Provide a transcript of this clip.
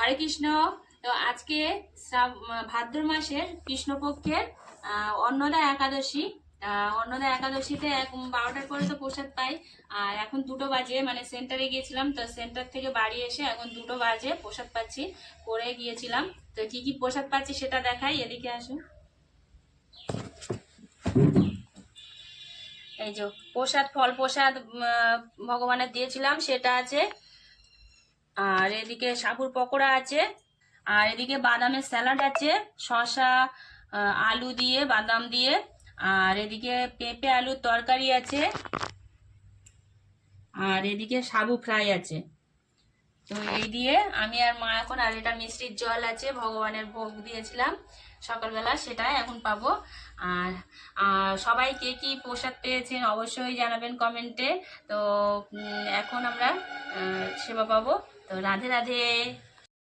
হরে কৃষ্ণ। তো আজকে ভাদ্র মাসের কৃষ্ণপক্ষের অন্নদা একাদশী। অন্নদা একাদশীতে 12টার পরে তো প্রসাদ পাই। আর এখন 2টো বাজে, মানে সেন্টারে গিয়েছিলাম, তো সেন্টার থেকে বাড়ি এসে এখন 2টো বাজে প্রসাদ পাচ্ছি, করে গিয়েছিলাম। তো কি কি প্রসাদ পাচ্ছি সেটা দেখাই, এদিকে আসুন। এই যে প্রসাদ, ফল প্রসাদ ভগবানের দিয়েছিলাম সেটা আছে। আর এদিকে সাবুর পকোড়া আছে, আর এদিকে বাদামের স্যালাড আছে, শসা আলু দিয়ে, বাদাম দিয়ে। আর এদিকে পেঁপে আলুর তরকারি আছে, আর এদিকে সাবু ফ্রাই আছে। তো এই দিয়ে আমি আর মা এখন, আর এটা মিষ্টির জল আছে, ভগবানের ভোগ দিয়েছিলাম সকালবেলা, সেটা এখন পাবো। আর সবাই কে কি প্রসাদ পেয়েছেন অবশ্যই জানাবেন কমেন্টে। তো এখন আমরা সেবা পাবো। তো রাধে রাধে।